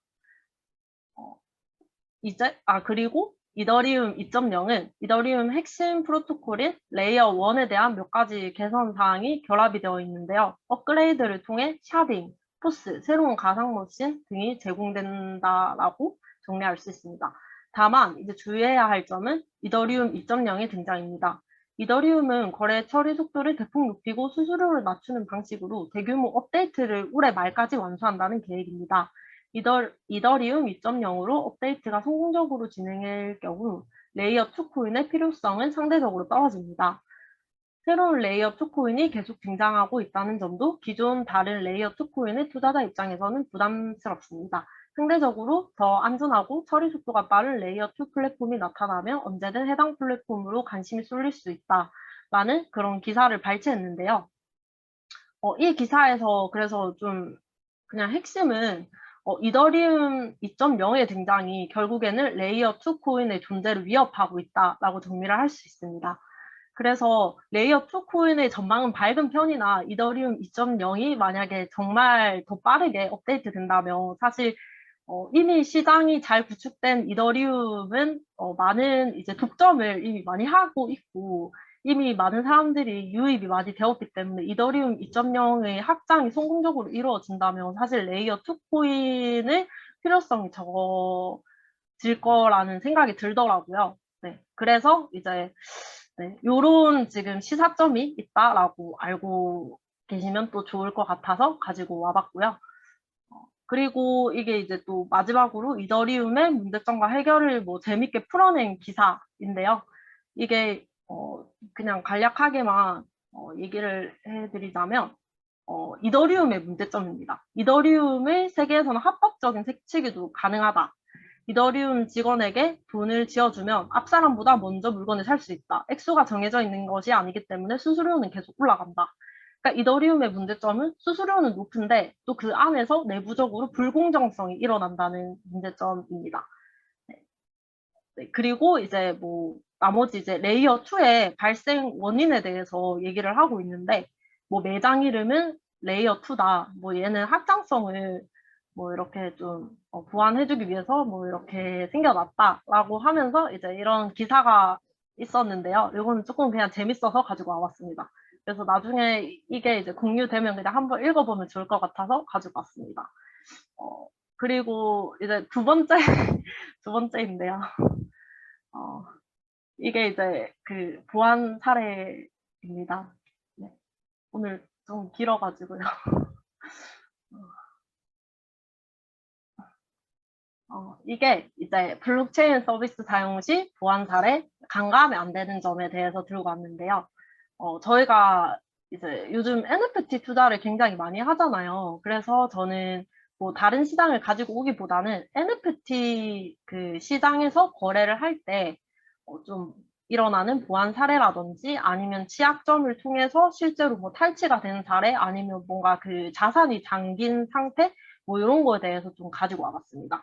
그리고 이더리움 2.0은 이더리움 핵심 프로토콜인 레이어 1에 대한 몇 가지 개선 사항이 결합이 되어 있는데요. 업그레이드를 통해 샤딩, 포스, 새로운 가상 머신 등이 제공된다라고 정리할 수 있습니다. 다만 이제 주의해야 할 점은 이더리움 2.0의 등장입니다. 이더리움은 거래 처리 속도를 대폭 높이고 수수료를 낮추는 방식으로 대규모 업데이트를 올해 말까지 완수한다는 계획입니다. 이더리움 2.0으로 업데이트가 성공적으로 진행할 경우 레이어 2 코인의 필요성은 상대적으로 떨어집니다. 새로운 레이어 2 코인이 계속 등장하고 있다는 점도 기존 다른 레이어 2 코인의 투자자 입장에서는 부담스럽습니다. 상대적으로 더 안전하고 처리 속도가 빠른 레이어 2 플랫폼이 나타나면 언제든 해당 플랫폼으로 관심이 쏠릴 수 있다라는 그런 기사를 발췌했는데요. 이 기사에서 그래서 좀 그냥 핵심은 이더리움 2.0의 등장이 결국에는 레이어 2 코인의 존재를 위협하고 있다라고 정리를 할 수 있습니다. 그래서 레이어 2 코인의 전망은 밝은 편이나 이더리움 2.0이 만약에 정말 더 빠르게 업데이트 된다면 사실 이미 시장이 잘 구축된 이더리움은 많은 이제 독점을 이미 많이 하고 있고 이미 많은 사람들이 유입이 많이 되었기 때문에 이더리움 2.0의 확장이 성공적으로 이루어진다면 사실 레이어 2 코인의 필요성이 적어질 거라는 생각이 들더라고요. 네, 그래서 이제 네, 요런 지금 시사점이 있다라고 알고 계시면 또 좋을 것 같아서 가지고 와봤고요. 그리고 이게 이제 또 마지막으로 이더리움의 문제점과 해결을 뭐 재밌게 풀어낸 기사인데요. 이게 그냥 간략하게만 얘기를 해드리자면 이더리움의 문제점입니다. 이더리움의 세계에서는 합법적인 색치기도 가능하다. 이더리움 직원에게 돈을 지어주면 앞 사람보다 먼저 물건을 살 수 있다. 액수가 정해져 있는 것이 아니기 때문에 수수료는 계속 올라간다. 그러니까 이더리움의 문제점은 수수료는 높은데 또 그 안에서 내부적으로 불공정성이 일어난다는 문제점입니다. 네. 네, 그리고 이제 뭐 나머지 이제 레이어 2의 발생 원인에 대해서 얘기를 하고 있는데 뭐 매장 이름은 레이어 2다. 뭐 얘는 확장성을 뭐 이렇게 좀 보완해주기 위해서 뭐 이렇게 생겨났다라고 하면서 이제 이런 기사가 있었는데요. 이거는 조금 그냥 재밌어서 가지고 와봤습니다. 그래서 나중에 이게 이제 공유되면 그냥 한번 읽어보면 좋을 것 같아서 가지고 왔습니다. 그리고 이제 두 번째, 두 번째인데요. 어, 이게 이제 그 보안 사례입니다. 네, 오늘 좀 길어가지고요. 이게 이제 블록체인 서비스 사용 시 보안 사례, 간과하면 안 되는 점에 대해서 들고 왔는데요. 저희가 이제 요즘 NFT 투자를 굉장히 많이 하잖아요. 그래서 저는 뭐 다른 시장을 가지고 오기보다는 NFT 그 시장에서 거래를 할 때 좀 일어나는 보안 사례라든지 아니면 취약점을 통해서 실제로 뭐 탈취가 된 사례 아니면 뭔가 그 자산이 잠긴 상태 뭐 이런 거에 대해서 좀 가지고 와봤습니다.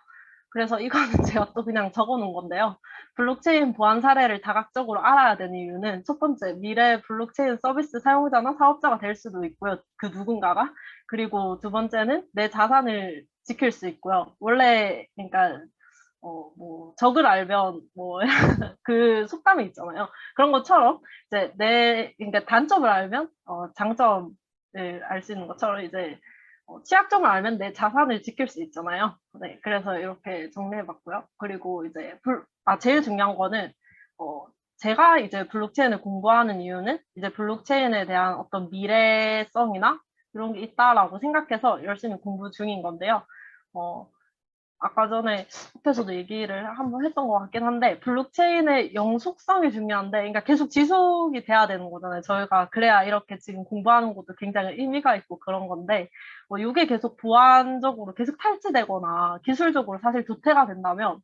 그래서 이거는 제가 또 그냥 적어 놓은 건데요. 블록체인 보안 사례를 다각적으로 알아야 되는 이유는 첫 번째, 미래 블록체인 서비스 사용자나 사업자가 될 수도 있고요. 그 누군가가. 그리고 두 번째는 내 자산을 지킬 수 있고요. 원래, 그러니까, 뭐, 적을 알면, 뭐, 그 속담이 있잖아요. 그런 것처럼, 이제 그러니까 단점을 알면, 장점을 알 수 있는 것처럼, 이제, 취약점을 알면 내 자산을 지킬 수 있잖아요. 네, 그래서 이렇게 정리해봤고요. 그리고 이제 제일 중요한 거는 제가 이제 블록체인을 공부하는 이유는 이제 블록체인에 대한 어떤 미래성이나 이런 게 있다라고 생각해서 열심히 공부 중인 건데요. 어, 아까 전에 앞에서도 얘기를 한번 했던 것 같긴 한데 블록체인의 영속성이 중요한데 그러니까 계속 지속이 돼야 되는 거잖아요. 저희가 그래야 이렇게 지금 공부하는 것도 굉장히 의미가 있고 그런 건데 이게 계속 보완적으로 계속 탈취되거나 기술적으로 사실 도태가 된다면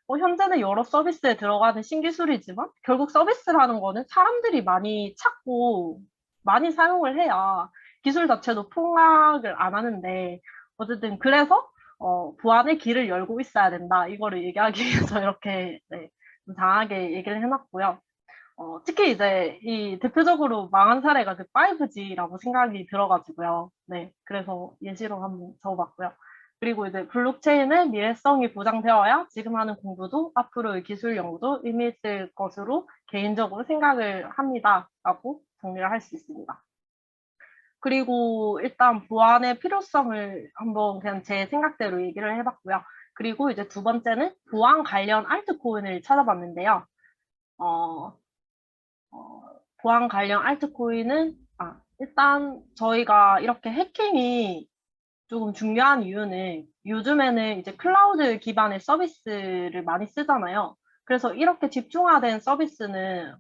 현재는 여러 서비스에 들어가는 신기술이지만 결국 서비스라는 거는 사람들이 많이 찾고 많이 사용을 해야 기술 자체도 폭락을 안 하는데 어쨌든 그래서 보안의 길을 열고 있어야 된다. 이거를 얘기하기 위해서 이렇게 네, 좀 장하게 얘기를 해놨고요. 특히 이제 이 대표적으로 망한 사례가 그 5G라고 생각이 들어가지고요. 네, 그래서 예시로 한번 적어봤고요. 그리고 이제 블록체인의 미래성이 보장되어야 지금 하는 공부도 앞으로의 기술 연구도 의미 있을 것으로 개인적으로 생각을 합니다라고 정리를 할 수 있습니다. 그리고 일단 보안의 필요성을 한번 그냥 제 생각대로 얘기를 해봤고요. 그리고 이제 두 번째는 보안 관련 알트코인을 찾아봤는데요. 어, 보안 관련 알트코인은 일단 저희가 이렇게 해킹이 조금 중요한 이유는 요즘에는 이제 클라우드 기반의 서비스를 많이 쓰잖아요. 그래서 이렇게 집중화된 서비스는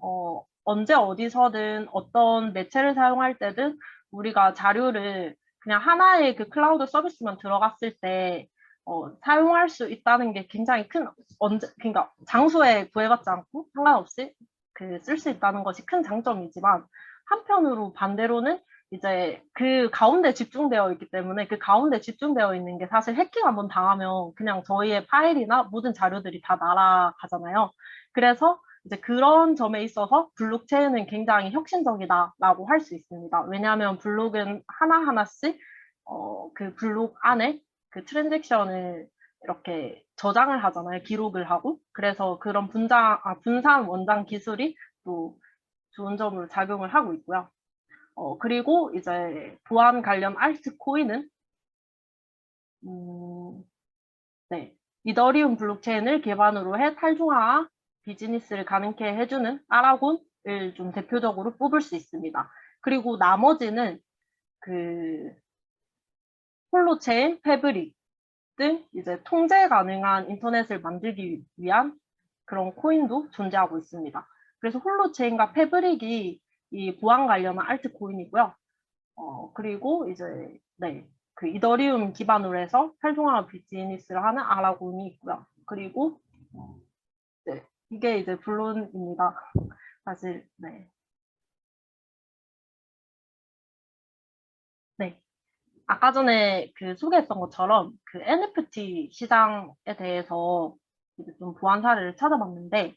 언제 어디서든 어떤 매체를 사용할 때든 우리가 자료를 그냥 하나의 그 클라우드 서비스만 들어갔을 때 사용할 수 있다는 게 굉장히 그러니까 장소에 구애받지 않고 상관없이 쓸 수 있다는 것이 큰 장점이지만, 한편으로 반대로는 이제 그 가운데 집중되어 있기 때문에, 그 가운데 집중되어 있는 게 사실 해킹 한번 당하면 그냥 저희의 파일이나 모든 자료들이 다 날아가잖아요. 그래서 이제 그런 점에 있어서 블록체인은 굉장히 혁신적이다라고 할 수 있습니다. 왜냐하면 블록은 하나하나씩 그 블록 안에 그 트랜잭션을 이렇게 저장을 하잖아요. 기록을 하고. 그래서 그런 분산 원장 기술이 또 좋은 점으로 작용을 하고 있고요. 그리고 이제 보안 관련 알트코인은 네, 이더리움 블록체인을 기반으로 해 탈중화 비즈니스를 가능케 해주는 아라곤을 좀 대표적으로 뽑을 수 있습니다. 그리고 나머지는 그 홀로체인, 패브릭 등 이제 통제 가능한 인터넷을 만들기 위한 그런 코인도 존재하고 있습니다. 그래서 홀로체인과 패브릭이 이 보안 관련한 알트코인이고요. 그리고 이제 네, 그 이더리움 기반으로 해서 활동화 비즈니스를 하는 아라곤이 있고요. 그리고 네, 이게 이제 본론입니다. 사실 네. 네. 아까 전에 그 소개했던 것처럼 그 NFT 시장에 대해서 이제 좀 보안 사례를 찾아봤는데,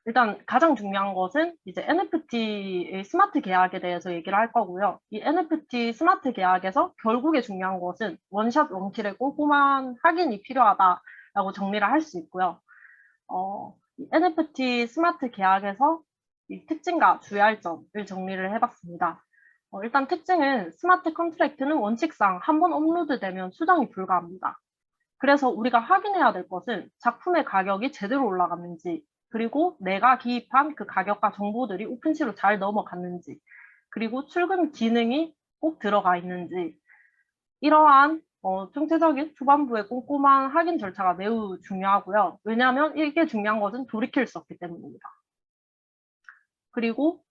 일단 가장 중요한 것은 이제 NFT의 스마트 계약에 대해서 얘기를 할 거고요. 이 NFT 스마트 계약에서 결국에 중요한 것은 원샷 원킬의 꼼꼼한 확인이 필요하다라고 정리를 할 수 있고요. 이 NFT 스마트 계약에서 이 특징과 주의할 점을 정리를 해봤습니다. 일단 특징은 스마트 컨트랙트는 원칙상 한 번 업로드되면 수정이 불가합니다. 그래서 우리가 확인해야 될 것은 작품의 가격이 제대로 올라갔는지, 그리고 내가 기입한 그 가격과 정보들이 오픈시로 잘 넘어갔는지, 그리고 출금 기능이 꼭 들어가 있는지, 이러한 총체적인 초반부의 꼼꼼한 확인 절차가 매우 중요하고요. 왜냐하면 이게 중요한 것은 돌이킬 수 없기 때문입니다. 그리고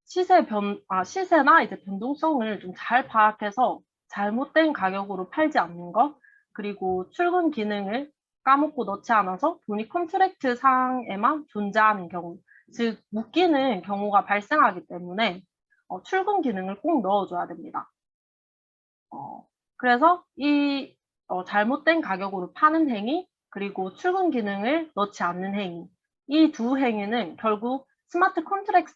시세나 이제 변동성을 좀 잘 파악해서 잘못된 가격으로 팔지 않는 것, 그리고 출금 기능을 까먹고 넣지 않아서 돈이 컨트랙트 상에만 존재하는 경우, 즉 묶이는 경우가 발생하기 때문에 출금 기능을 꼭 넣어줘야 됩니다. 그래서 이 잘못된 가격으로 파는 행위, 그리고 출금 기능을 넣지 않는 행위, 이 두 행위는 결국 스마트 컨트랙트,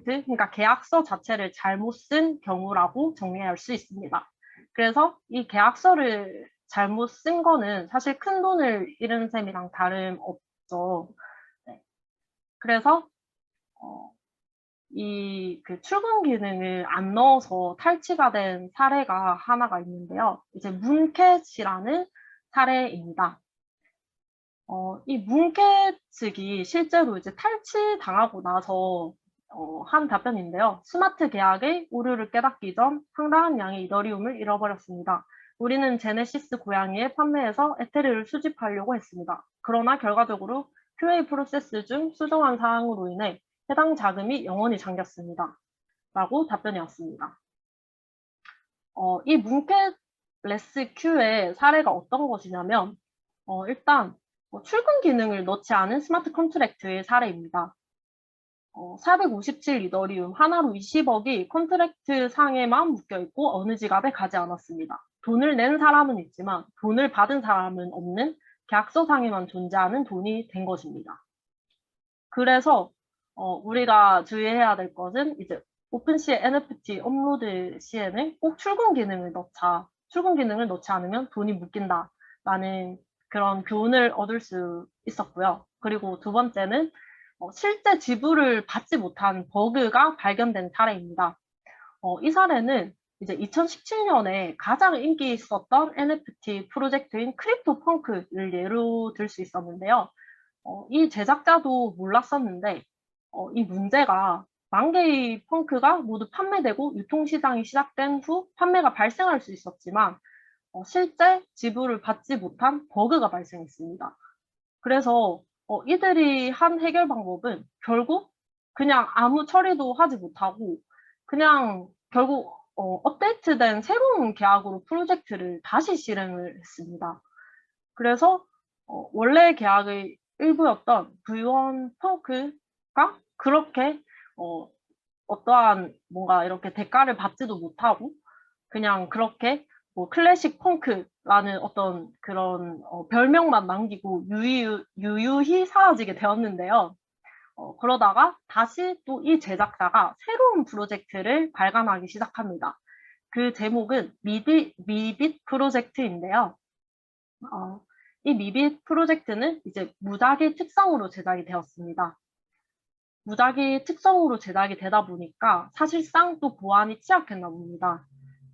그러니까 계약서 자체를 잘못 쓴 경우라고 정리할 수 있습니다. 그래서 이 계약서를 잘못 쓴 거는 사실 큰 돈을 잃은 셈이랑 다름없죠. 네. 그래서 이 그 출금 기능을 안 넣어서 탈취가 된 사례가 하나가 있는데요. 이제 문캣이라는 사례입니다. 이 문캣 측이 실제로 이제 탈취당하고 나서 한 답변인데요. 스마트 계약의 오류를 깨닫기 전 상당한 양의 이더리움을 잃어버렸습니다. 우리는 제네시스 고양이의 판매에서 에테르를 수집하려고 했습니다. 그러나 결과적으로 QA 프로세스 중 수정한 사항으로 인해 해당 자금이 영원히 잠겼습니다. 라고 답변이 왔습니다. 이 문캣 레스 Q의 사례가 어떤 것이냐면, 일단 출금 기능을 넣지 않은 스마트 컨트랙트의 사례입니다. 457 이더리움 하나로 20억이 컨트랙트 상에만 묶여있고 어느 지갑에 가지 않았습니다. 돈을 낸 사람은 있지만 돈을 받은 사람은 없는 계약서 상에만 존재하는 돈이 된 것입니다. 그래서 우리가 주의해야 될 것은 이제 오픈시에 NFT 업로드 시에는 꼭 출금 기능을 넣자. 출금 기능을 넣지 않으면 돈이 묶인다라는 그런 교훈을 얻을 수 있었고요. 그리고 두 번째는 실제 지불을 받지 못한 버그가 발견된 사례입니다. 이 사례는 이제 2017년에 가장 인기 있었던 NFT 프로젝트인 크립토 펑크를 예로 들 수 있었는데요. 이 제작자도 몰랐었는데, 이 문제가 만 개의 펑크가 모두 판매되고 유통시장이 시작된 후 판매가 발생할 수 있었지만, 실제 지불을 받지 못한 버그가 발생했습니다. 그래서 이들이 한 해결 방법은 결국 그냥 아무 처리도 하지 못하고 그냥 결국 업데이트된 새로운 계약으로 프로젝트를 다시 실행을 했습니다. 그래서 원래 계약의 일부였던 V1 펑크가 그렇게 어떠한 뭔가 이렇게 대가를 받지도 못하고 그냥 그렇게 뭐 클래식 펑크라는 어떤 그런 별명만 남기고 유유히 사라지게 되었는데요. 그러다가 다시 또 이 제작자가 새로운 프로젝트를 발간하기 시작합니다. 그 제목은 미빗 프로젝트인데요. 어, 이 미빗 프로젝트는 이제 무작위 특성으로 제작이 되었습니다. 무작위 특성으로 제작이 되다 보니까 사실상 또 보안이 취약했나 봅니다.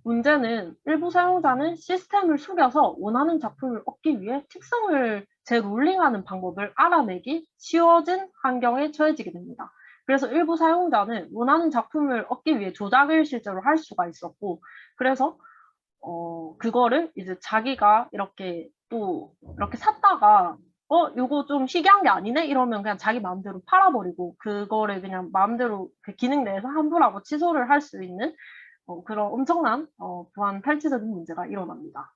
문제는 일부 사용자는 시스템을 숙여서 원하는 작품을 얻기 위해 특성을 재롤링하는 방법을 알아내기 쉬워진 환경에 처해지게 됩니다. 그래서 일부 사용자는 원하는 작품을 얻기 위해 조작을 실제로 할 수가 있었고, 그래서 그거를 이제 자기가 이렇게 또 이렇게 샀다가 요거 좀 희귀한 게 아니네? 이러면 그냥 자기 마음대로 팔아버리고 그거를 그냥 마음대로 그 기능 내에서 환불하고 취소를 할 수 있는 그런 엄청난 보안 탈취적인 문제가 일어납니다.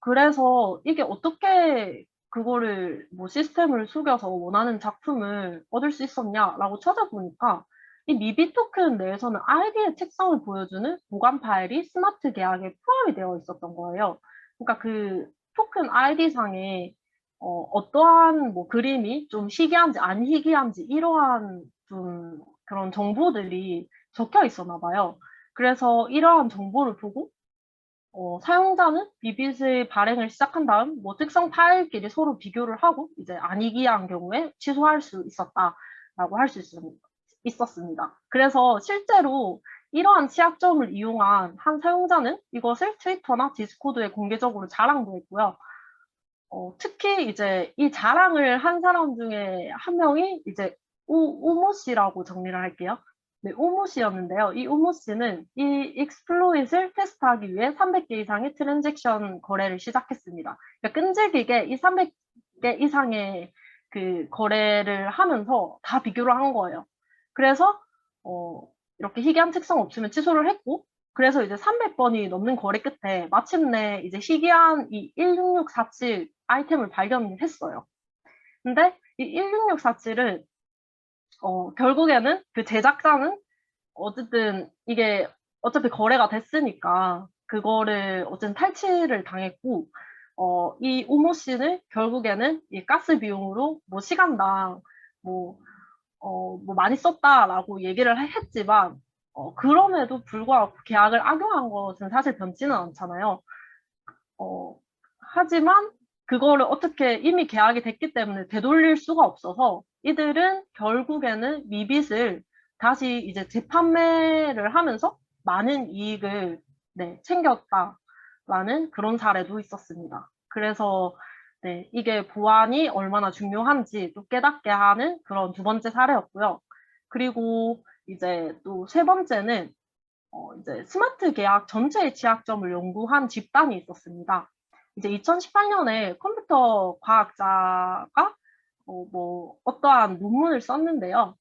그래서 이게 어떻게 그거를 뭐 시스템을 속여서 원하는 작품을 얻을 수 있었냐라고 찾아보니까 이 미비 토큰 내에서는 아이디의 특성을 보여주는 보관 파일이 스마트 계약에 포함이 되어 있었던 거예요. 그러니까 그 토큰 아이디 상에 어떠한 뭐 그림이 좀 희귀한지 안 희귀한지 이러한 좀 그런 정보들이 적혀 있었나 봐요. 그래서 이러한 정보를 보고 사용자는 비빗의 발행을 시작한 다음 뭐 특성 파일끼리 서로 비교를 하고 이제 아니기한 경우에 취소할 수 있었다라고 할 수 있었습니다. 그래서 실제로 이러한 취약점을 이용한 한 사용자는 이것을 트위터나 디스코드에 공개적으로 자랑도 했고요. 특히 이제 이 자랑을 한 사람 중에 한 명이 이제 우모 씨라고 정리를 할게요. 네, 우모 씨였는데요. 이 우모 씨는 이 익스플로잇을 테스트하기 위해 300개 이상의 트랜잭션 거래를 시작했습니다. 그러니까 끈질기게 이 300개 이상의 그 거래를 하면서 다 비교를 한 거예요. 그래서 이렇게 희귀한 특성 없으면 취소를 했고, 그래서 이제 300번이 넘는 거래 끝에 마침내 이제 희귀한 이 16647 아이템을 발견했어요. 근데 이 16647은 결국에는 그 제작자는 어쨌든 이게 어차피 거래가 됐으니까 그거를 어쨌든 탈취를 당했고 이 오모 씨는 결국에는 이 가스 비용으로 뭐 시간당 뭐 뭐 많이 썼다라고 얘기를 했지만 그럼에도 불구하고 계약을 악용한 것은 사실 변치는 않잖아요. 어, 하지만 그거를 어떻게 이미 계약이 됐기 때문에 되돌릴 수가 없어서 이들은 결국에는 미빗을 다시 이제 재판매를 하면서 많은 이익을 네, 챙겼다라는 그런 사례도 있었습니다. 그래서 네, 이게 보안이 얼마나 중요한지 또 깨닫게 하는 그런 두 번째 사례였고요. 그리고 이제 또 세 번째는 이제 스마트 계약 전체의 취약점을 연구한 집단이 있었습니다. 이제 2018년에 컴퓨터 과학자가 뭐 어떠한 논문을 썼는데요.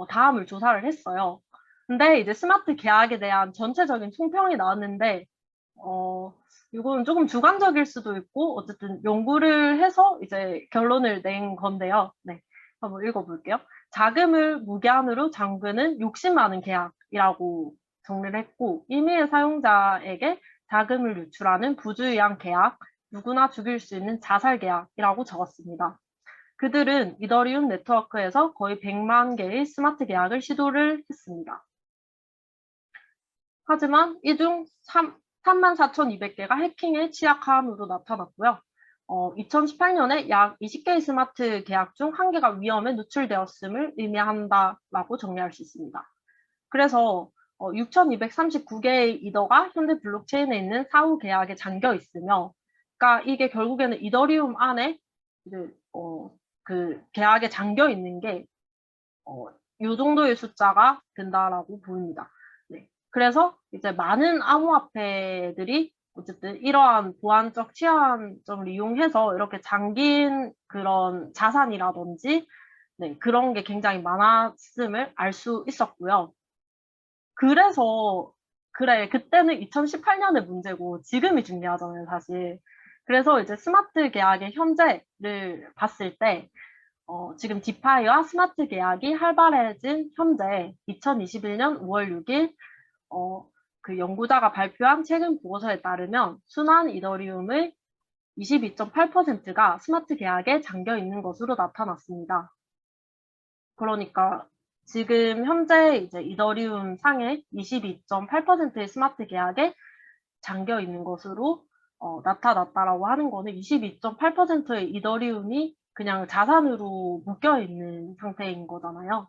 다음을 조사를 했어요. 근데 이제 스마트 계약에 대한 전체적인 총평이 나왔는데 이건 조금 주관적일 수도 있고 어쨌든 연구를 해서 이제 결론을 낸 건데요. 네, 한번 읽어볼게요. 자금을 무제한으로 잠그는 욕심 많은 계약이라고 정리를 했고 임의의 사용자에게 자금을 유출하는 부주의한 계약, 누구나 죽일 수 있는 자살 계약이라고 적었습니다. 그들은 이더리움 네트워크에서 거의 100만 개의 스마트 계약을 시도를 했습니다. 하지만 이 중 34,200개가 해킹에 취약함으로 나타났고요. 2018년에 약 20개의 스마트 계약 중 1개가 위험에 노출되었음을 의미한다라고 정리할 수 있습니다. 그래서 6,239개의 이더가 현대 블록체인에 있는 사후 계약에 잠겨 있으며, 그러니까 이게 결국에는 이더리움 안에 이제 그 계약에 잠겨 있는 게 이 정도의 숫자가 된다라고 보입니다. 네. 그래서 이제 많은 암호화폐들이 어쨌든 이러한 보안적 취약점을 이용해서 이렇게 잠긴 그런 자산이라든지 네, 그런 게 굉장히 많았음을 알 수 있었고요. 그래서 그래, 그때는 2018년의 문제고 지금이 중요하잖아요, 사실. 그래서 이제 스마트 계약의 현재를 봤을 때, 지금 디파이와 스마트 계약이 활발해진 현재 2021년 5월 6일, 그 연구자가 발표한 최근 보고서에 따르면 순환 이더리움의 22.8%가 스마트 계약에 잠겨 있는 것으로 나타났습니다. 그러니까 지금 현재 이제 이더리움 상의 22.8%의 스마트 계약에 잠겨 있는 것으로 나타났다라고 하는 거는 22.8%의 이더리움이 그냥 자산으로 묶여 있는 상태인 거잖아요.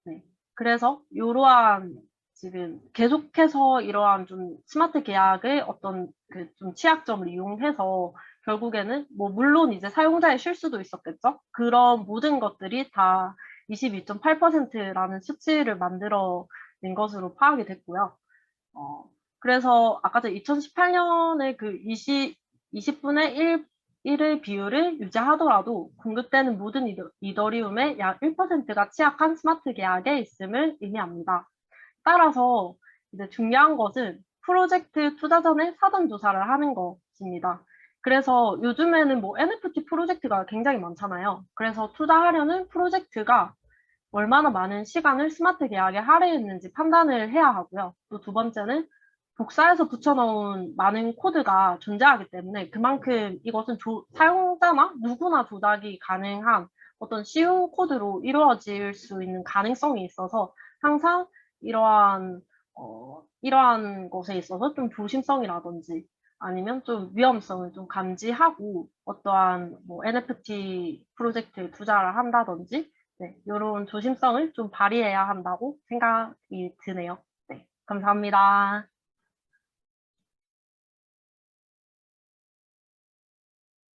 네. 그래서 이러한 지금 계속해서 이러한 좀 스마트 계약의 어떤 그 좀 취약점을 이용해서 결국에는 뭐 물론 이제 사용자의 실수도 있었겠죠. 그런 모든 것들이 다 22.8%라는 수치를 만들어낸 것으로 파악이 됐고요. 어, 그래서 아까 전 2018년에 그 20분의 1의 비율을 유지하더라도 공급되는 모든 이더리움의 약 1%가 취약한 스마트 계약에 있음을 의미합니다. 따라서 이제 중요한 것은 프로젝트 투자 전에 사전 조사를 하는 것입니다. 그래서 요즘에는 뭐 NFT 프로젝트가 굉장히 많잖아요. 그래서 투자하려는 프로젝트가 얼마나 많은 시간을 스마트 계약에 할애했는지 판단을 해야 하고요. 또 두 번째는 복사해서 붙여넣은 많은 코드가 존재하기 때문에 그만큼 이것은 사용자나 누구나 조작이 가능한 어떤 쉬운 코드로 이루어질 수 있는 가능성이 있어서 항상 이러한 이러한 것에 있어서 좀 조심성이라든지 아니면 좀 위험성을 좀 감지하고 어떠한 뭐 NFT 프로젝트에 투자를 한다든지 네, 이런 조심성을 좀 발휘해야 한다고 생각이 드네요. 네, 감사합니다.